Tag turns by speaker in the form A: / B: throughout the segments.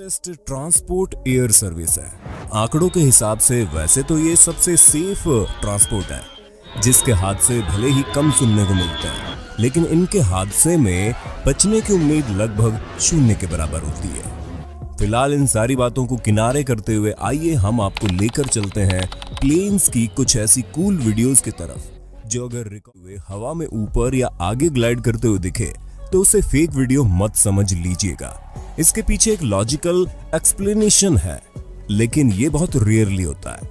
A: Safest transport air service है। आंकड़ों के हिसाब से वैसे तो ये सबसे सेफ ट्रांसपोर्ट है, जिसके हादसे भले ही कम सुनने को मिलते हैं, लेकिन इनके हादसे में बचने की उम्मीद लगभग 0 के बराबर होती है। फिलहाल इन सारी बातों को किनारे करते हुए आइए हम आपको लेकर चलते हैं प्लेन्स की कुछ ऐसी कूल वीडियोस की तरफ, जो अगर रिकॉर्ड हुए हवा में ऊपर या आगे ग्लाइड करते हुए दिखे तो उसे फेक वीडियो मत समझ लीजिएगा। इसके पीछे एक लॉजिकल एक्सप्लेनेशन है, लेकिन ये बहुत रेयरली होता है।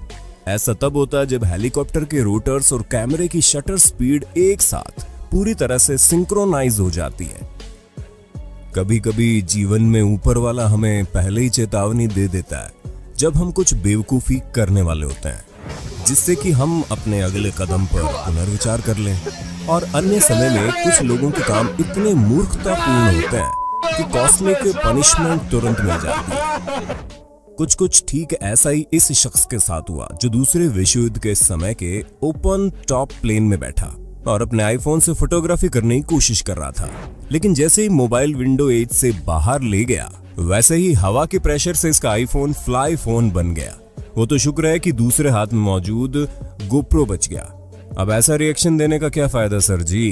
A: ऐसा तब होता है जब हेलीकॉप्टर के रोटर्स और कैमरे की शटर स्पीड एक साथ पूरी तरह से सिंक्रोनाइज हो जाती है। कभी कभी जीवन में ऊपर वाला हमें पहले ही चेतावनी दे देता है जब हम कुछ बेवकूफी करने वाले होते हैं, जिससे कि हम अपने अगले कदम पर पुनर्विचार कर लें। और अन्य समय में कुछ लोगों के काम इतने मूर्खतापूर्ण होते हैं कि कॉस्मिक पनिशमेंट तुरंत मिल जाती है। कुछ ठीक ऐसा ही इस शख्स के साथ हुआ, जो दूसरे विश्व युद्ध के समय के ओपन टॉप प्लेन में बैठा और अपने आईफोन से फोटोग्राफी करने की कोशिश कर रहा था। लेकिन जैसे ही मोबाइल विंडो एज से बाहर ले गया, वैसे ही हवा के प्रेशर से इसका आईफोन फ्लाई फोन बन गया। वो तो शुक्र है कि दूसरे हाथ में मौजूद गोप्रो बच गया। अब ऐसा रिएक्शन देने का क्या फायदा सर जी।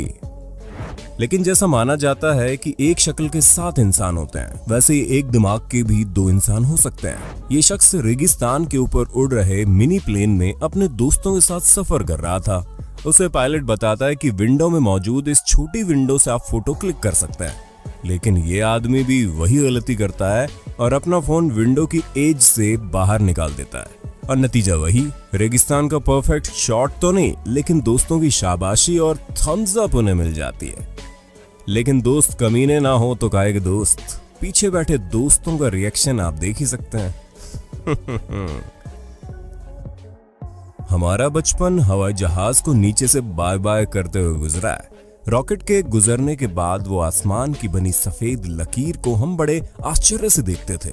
A: लेकिन जैसा माना जाता है कि एक शक्ल के 7 इंसान होते हैं, वैसे ही एक दिमाग के भी 2 इंसान हो सकते हैं। ये शख्स रेगिस्तान के ऊपर उड़ रहे मिनी प्लेन में अपने दोस्तों के साथ सफर कर रहा था। उसे पायलट बताता है कि विंडो में मौजूद इस छोटी विंडो से आप फोटो क्लिक कर सकते हैं, लेकिन ये आदमी भी वही गलती करता है और अपना फोन विंडो की एज से बाहर निकाल देता है। और नतीजा वही, रेगिस्तान का परफेक्ट शॉट तो नहीं, लेकिन दोस्तों की शाबाशी और थम्स अप उन्हें मिल जाती है। लेकिन दोस्त कमीने ना हो तो काहे के दोस्त। पीछे बैठे दोस्तों का रिएक्शन आप देख ही सकते हैं। हमारा बचपन हवाई जहाज को नीचे से बाय बाय करते हुए गुजरा है। रॉकेट के गुजरने के बाद वो आसमान की बनी सफेद लकीर को हम बड़े आश्चर्य से देखते थे।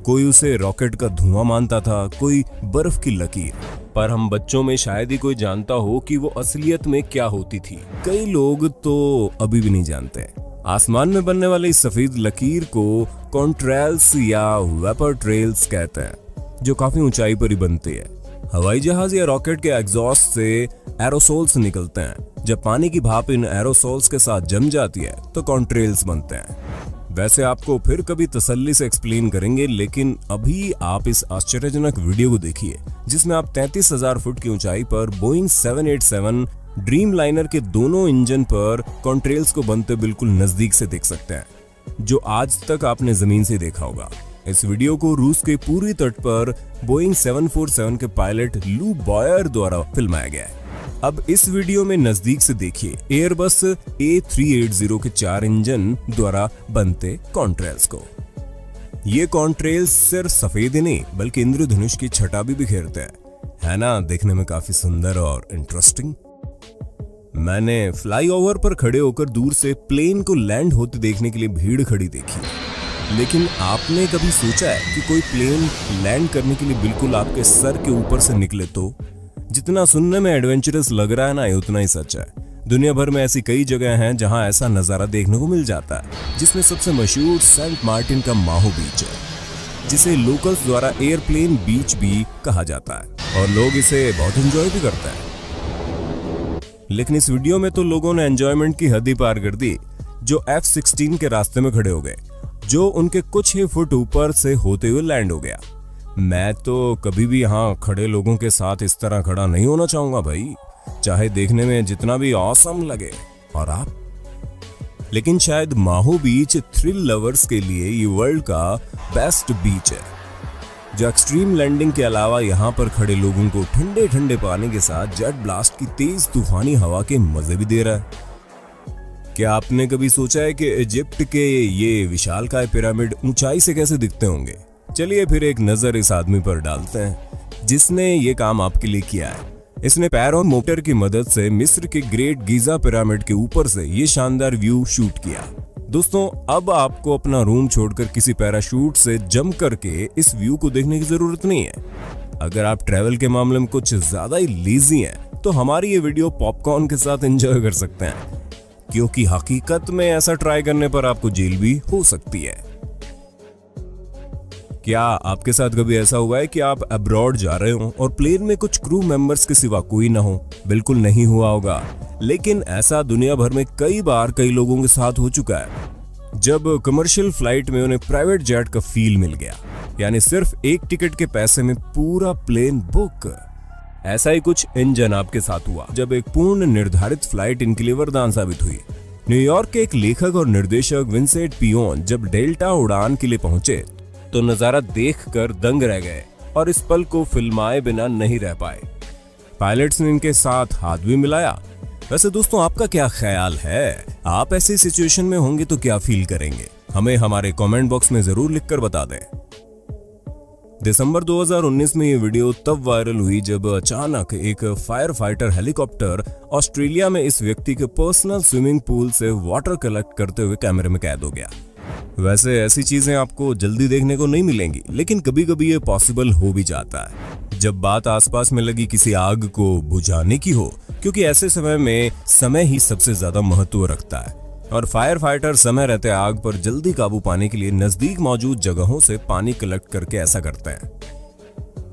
A: कोई उसे रॉकेट का धुआं मानता था, कोई बर्फ की लकीर, पर हम बच्चों में शायद ही कोई जानता हो कि वो असलियत में क्या होती थी। कई लोग तो अभी भी नहीं जानते। आसमान में बनने वाली इस सफेद लकीर को कॉन्ट्रेल्स या वेपर ट्रेल्स कहते हैं, जो काफी ऊंचाई पर ही बनती है। हवाई जहाज या रॉकेट के एग्जॉस्ट से एरोसोल्स निकलते हैं। जब पानी की भाप इन एरोसोल्स के साथ जम जाती है तो कॉन्ट्रेल्स बनते हैं। वैसे आपको फिर कभी तसल्ली से एक्सप्लेन करेंगे, लेकिन अभी आप इस आश्चर्यजनक वीडियो को देखिए, जिसमें आप 33,000 फुट की ऊंचाई पर बोइंग 787 ड्रीम लाइनर के दोनों इंजन पर कॉन्ट्रेल्स को बनते बिल्कुल नजदीक से देख सकते हैं, जो आज तक आपने जमीन से देखा होगा। इस वीडियो को रूस के पूर्वी तट पर बोइंग 747 के पायलट लू बॉयर द्वारा फिल्माया गया है। अब इस वीडियो में नजदीक से देखिए एयरबस A380 के 4 इंजन द्वारा बनते कॉन्ट्रेल्स को। ये कॉन्ट्रेल्स सिर्फ सफेद ही नहीं, बल्कि इंद्रधनुष की छटा भी बिखेरते हैं। है ना, देखने में काफी सुंदर और इंटरेस्टिंग। मैंने फ्लाईओवर पर खड़े होकर दूर से प्लेन को लैंड होते देखने के लिए भीड़ खड़ी देखी, लेकिन आपने कभी सोचा है कि कोई प्लेन लैंड करने के लिए बिल्कुल आपके सर के ऊपर से निकले तो? जितना सुनने में एडवेंचरस लग रहा है ना, ये उतना ही सच है। दुनिया भर में ऐसी कई जगह हैं जहां ऐसा नजारा देखने को मिल जाता है, जिसमें सबसे मशहूर सेंट मार्टिन का माहो बीच है, जिसे लोकल्स द्वारा एयरप्लेन बीच भी कहा जाता है और लोग इसे बहुत एंजॉय भी करते हैं। लेकिन इस वीडियो में तो लोगों ने एंजॉयमेंट की हद ही पार कर दी, जो F-16 के रास्ते में खड़े हो गए, जो उनके कुछ ही फुट ऊपर से होते हुए लैंड हो गया। मैं तो कभी भी यहाँ खड़े लोगों के साथ इस तरह खड़ा नहीं होना चाहूंगा भाई, चाहे देखने में जितना भी ऑसम लगे। और आप? लेकिन शायद माहो बीच थ्रिल लवर्स के लिए ये वर्ल्ड का बेस्ट बीच है, जो एक्सट्रीम लैंडिंग के अलावा यहाँ पर खड़े लोगों को ठंडे ठंडे पानी के साथ जेट ब्लास्ट की तेज तूफानी हवा के मजे भी दे रहा है। क्या आपने कभी सोचा है कि इजिप्ट के ये विशालकाय पिरामिड ऊंचाई से कैसे दिखते होंगे? चलिए फिर एक नजर इस आदमी पर डालते हैं, जिसने ये काम आपके लिए किया है। इसने पैरों मोटर की मदद से मिस्र के ग्रेट गीजा पिरामिड के ऊपर से ये शानदार व्यू शूट किया। दोस्तों, अब आपको अपना रूम छोड़कर किसी पैराशूट से जंप करके इस व्यू को देखने की जरूरत नहीं है। अगर आप ट्रैवल के मामले में कुछ ज्यादा ही लेजी हैं, तो हमारी ये वीडियो पॉपकॉर्न के साथ एंजॉय कर सकते हैं, क्योंकि हकीकत में ऐसा ट्राई करने पर आपको जेल भी हो सकती है। क्या आपके साथ कभी ऐसा हुआ है कि आप अब्रॉड जा रहे हो और प्लेन में कुछ क्रू मेंबर्स के सिवा कोई ना हो? बिल्कुल नहीं हुआ होगा, लेकिन ऐसा दुनिया भर में कई बार कई लोगों के साथ हो चुका है। जब कमर्शियल फ्लाइट में उन्हें प्राइवेट जेट का फील मिल गया, यानी सिर्फ एक टिकट के पैसे में पूरा प्लेन बुक। ऐसा ही कुछ इन जनाब के साथ हुआ जब एक पूर्ण निर्धारित फ्लाइट इनके लिए वरदान साबित हुई। न्यूयॉर्क के एक लेखक और निर्देशक विंसेंट पियोन जब डेल्टा उड़ान के लिए पहुंचे तो नजारा देखकर दंग रह गए और इस पल को फिल्माए बिना नहीं रह पाए। पायलट्स ने इनके साथ हाथ भी मिलाया। वैसे दोस्तों, आपका क्या ख्याल है? आप ऐसी सिचुएशन में होंगे तो क्या फील करेंगे? हमें हमारे कमेंट बॉक्स में जरूर लिखकर बता दें। दिसंबर 2019 में ये वीडियो तब वायरल हुई जब अचानक एक फायर फाइटर हेलीकॉप्टर ऑस्ट्रेलिया में इस व्यक्ति के पर्सनल स्विमिंग पूल से वाटर कलेक्ट करते हुए कैमरे में कैद हो गया। वैसे ऐसी चीजें आपको जल्दी देखने को नहीं मिलेंगी, लेकिन कभी कभी ये पॉसिबल हो भी जाता है जब बात आसपास में लगी किसी आग को बुझाने की हो, क्योंकि ऐसे समय में समय ही सबसे ज्यादा महत्व रखता है और फायर फाइटर समय रहते आग पर जल्दी काबू पाने के लिए नजदीक मौजूद जगहों से पानी कलेक्ट करके ऐसा करते हैं।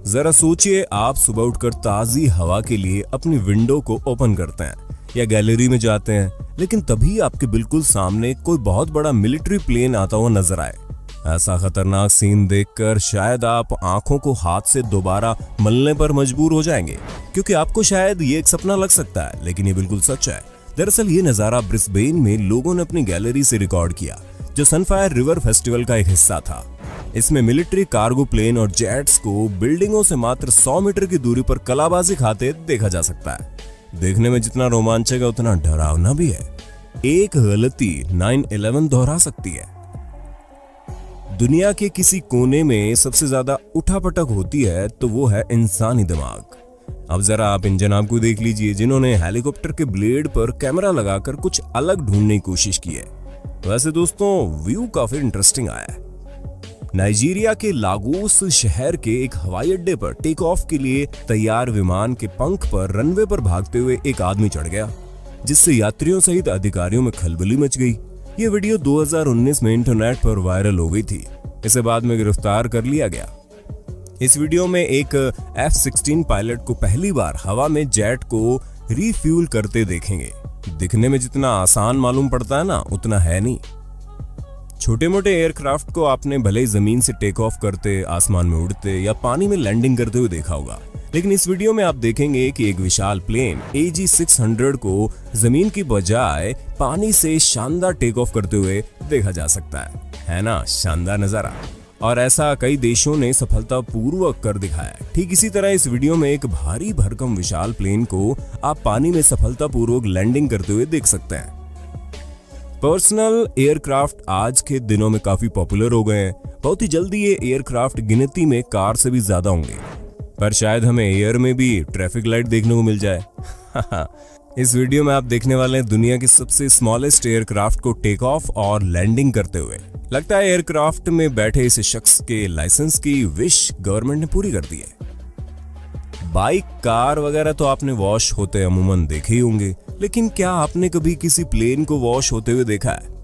A: जरा सोचिए, आप सुबह उठकर ताजी हवा के लिए अपनी विंडो को ओपन करते हैं या गैलरी में जाते हैं, लेकिन तभी आपके बिल्कुल सामने कोई बहुत बड़ा मिलिट्री प्लेन आता हुआ नजर आए। ऐसा खतरनाक सीन देखकर शायद आप आंखों को हाथ से दोबारा मलने पर मजबूर हो जाएंगे, क्योंकि आपको शायद ये एक सपना लग सकता है, लेकिन ये बिल्कुल सच है। दरअसल ये नजारा ब्रिस्बेन में लोगों ने अपनी गैलरी से रिकॉर्ड किया, जो सनफायर रिवर फेस्टिवल का एक हिस्सा था। इसमें मिलिट्री कार्गो प्लेन और जेट्स को बिल्डिंगों से मात्र 100 मीटर की दूरी पर कलाबाजी खाते देखा जा सकता है। देखने में जितना रोमांचक है उतना डरावना भी है। एक गलती 9/11 दोहरा सकती है। दुनिया के किसी कोने में सबसे ज्यादा उठापटक होती है तो वो है इंसानी दिमाग। अब जरा आप इन जनाब को देख लीजिए जिन्होंने हेलीकॉप्टर के ब्लेड पर कैमरा लगाकर कुछ अलग ढूंढने की कोशिश की है। वैसे दोस्तों, व्यू काफी इंटरेस्टिंग आया है। नाइजीरिया के लागोस शहर के एक हवाई अड्डे पर टेक ऑफ के लिए तैयार विमान के पंख पर रनवे पर भागते हुए एक आदमी चढ़ गया, जिससे यात्रियों सहित अधिकारियों में खलबली मच गई। ये वीडियो 2019 में इंटरनेट पर वायरल हो गई थी। इसे बाद में गिरफ्तार कर लिया गया। इस वीडियो में एक F-16 पायलट को पहली बार हवा में जेट को रिफ्यूल करते देखेंगे। दिखने में जितना आसान मालूम पड़ता है ना, उतना है नहीं। छोटे मोटे एयरक्राफ्ट को आपने भले ही जमीन से टेक ऑफ करते, आसमान में उड़ते या पानी में लैंडिंग करते हुए देखा होगा, लेकिन इस वीडियो में आप देखेंगे कि एक विशाल प्लेन AG-600 को जमीन की बजाय पानी से शानदार टेक ऑफ करते हुए देखा जा सकता है ना? शानदार नजारा। और ऐसा कई देशों ने सफलतापूर्वक कर दिखाया। ठीक इसी तरह इस वीडियो में एक भारी भरकम विशाल प्लेन को आप पानी में सफलतापूर्वक लैंडिंग करते हुए देख सकते हैं। पर्सनल एयरक्राफ्ट आज के दिनों में काफी पॉपुलर हो गए हैं। बहुत ही जल्दी ये एयरक्राफ्ट गिनती में कार से भी ज्यादा होंगे, पर शायद हमें एयर में भी ट्रैफिक लाइट देखने को मिल जाए। इस वीडियो में आप देखने वाले हैं दुनिया के सबसे स्मॉलेस्ट एयरक्राफ्ट को टेक ऑफ और लैंडिंग करते हुए। लगता है एयरक्राफ्ट में बैठे इस शख्स के लाइसेंस की विश गवर्नमेंट ने पूरी कर दी है। बाइक, कार वगैरह तो आपने वॉश होते अमूमन देखे ही होंगे, लेकिन क्या आपने कभी किसी प्लेन को वॉश होते हुए देखा है?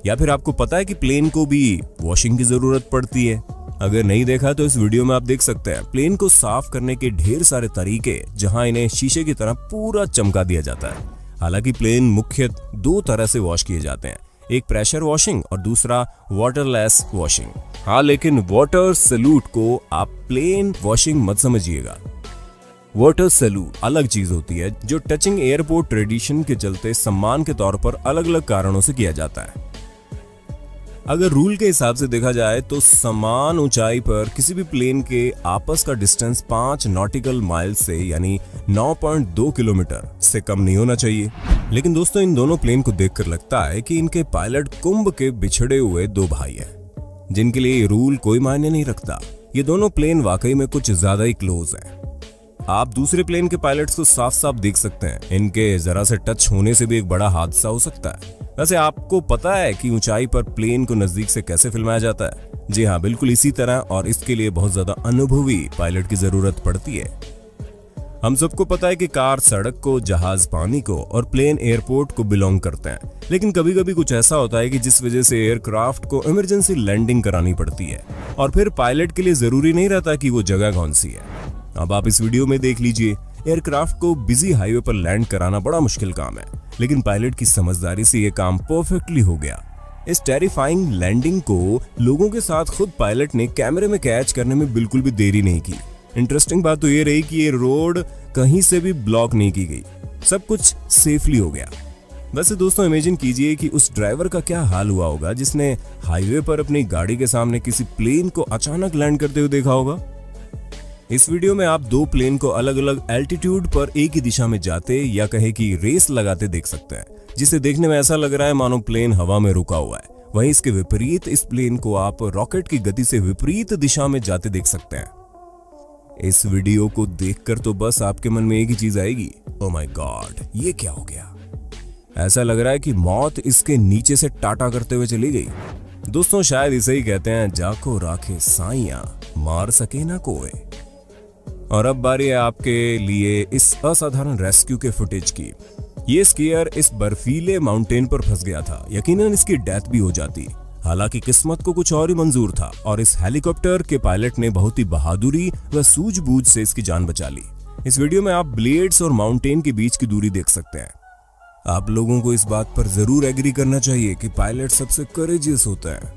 A: या फिर आपको पता है कि प्लेन को भी वॉशिंग की जरूरत पड़ती है? अगर नहीं देखा तो इस वीडियो में आप देख सकते हैं प्लेन को साफ करने के ढेर सारे तरीके, जहां इन्हें शीशे की तरह पूरा चमका दिया जाता है। हालांकि प्लेन मुख्यतः 2 तरह से वॉश किए जाते हैं, एक प्रेशर वॉशिंग और दूसरा वाटरलेस वॉशिंग। हाँ, लेकिन वाटर सैल्यूट को आप प्लेन वॉशिंग मत समझिएगा। वाटर सैल्यूट अलग चीज होती है, जो टचिंग एयरपोर्ट ट्रेडिशन के चलते सम्मान के तौर पर अलग अलग कारणों से किया जाता है। अगर रूल के हिसाब से देखा जाए तो समान ऊंचाई पर किसी भी प्लेन के आपस का डिस्टेंस 5 नॉटिकल माइल से यानी 9.2 किलोमीटर से कम नहीं होना चाहिए। लेकिन दोस्तों, इन दोनों प्लेन को देखकर लगता है कि इनके पायलट कुंभ के बिछड़े हुए 2 भाई हैं, जिनके लिए रूल कोई मायने नहीं रखता। ये दोनों प्लेन वाकई में कुछ ज्यादा ही क्लोज हैं। आप दूसरे प्लेन के पायलट्स को साफ साफ देख सकते हैं। इनके जरा से टच होने से भी एक बड़ा हादसा हो सकता है। वैसे आपको पता है कि ऊंचाई पर प्लेन को नजदीक से कैसे फिल्माया जाता है? जी हाँ, बिल्कुल इसी तरह, और इसके लिए बहुत ज्यादा अनुभवी पायलट की जरूरत पड़ती है। हम सबको पता है कि कार सड़क को, जहाज पानी को और प्लेन एयरपोर्ट को बिलोंग करते हैं, लेकिन कभी कभी कुछ ऐसा होता है कि जिस वजह से एयरक्राफ्ट को इमरजेंसी लैंडिंग करानी पड़ती है और फिर पायलट के लिए जरूरी नहीं रहता कि वो जगह कौन सी है। अब आप इस वीडियो में देख लीजिए, एयरक्राफ्ट को बिजी हाईवे पर लैंड कराना बड़ा मुश्किल काम है, लेकिन पायलट की समझदारी से ये काम परफेक्टली हो गया। इस टेरिफाइंग लैंडिंग को लोगों के साथ खुद पायलट ने कैमरे में कैच करने में बिल्कुल भी देरी नहीं की। इंटरेस्टिंग बात तो ये रही कि ये रोड कहीं से भी ब्लॉक नहीं की गई, सब कुछ सेफली हो गया। वैसे दोस्तों, इमेजिन कीजिए कि उस ड्राइवर का क्या हाल हुआ होगा जिसने हाईवे पर अपनी गाड़ी के सामने किसी प्लेन को अचानक लैंड करते हुए देखा होगा। इस वीडियो में आप दो प्लेन को अलग अलग एल्टीट्यूड पर एक ही दिशा में जाते या कहे कि रेस लगाते देख सकते हैं, जिसे देखने में ऐसा लग रहा है मानो प्लेन हवा में रुका हुआ है। वहीं इसके विपरीत इस प्लेन को आप रॉकेट की गति से विपरीत दिशा में जाते देख सकते हैं। इस वीडियो को देखकर तो बस आपके मन में एक ही चीज आएगी, ओह माय गॉड, ये क्या हो गया। ऐसा लग रहा है कि मौत इसके नीचे से टाटा करते हुए चली गई। दोस्तों, शायद इसे ही कहते हैं, जाको राखे साइयां मार सके ना कोई। और अब बारी है आपके लिए इस असाधारण रेस्क्यू के फुटेज की। ये स्कीयर इस बर्फीले माउंटेन पर फंस गया था, यकीनन इसकी डेथ भी हो जाती। हालांकि किस्मत को कुछ और ही मंजूर था और इस हेलीकॉप्टर के पायलट ने बहुत ही बहादुरी व सूझबूझ से इसकी जान बचा ली। इस वीडियो में आप ब्लेड्स और माउंटेन के बीच की दूरी देख सकते हैं। आप लोगों को इस बात पर जरूर एग्री करना चाहिए कि पायलट सबसे करेजियस होता है।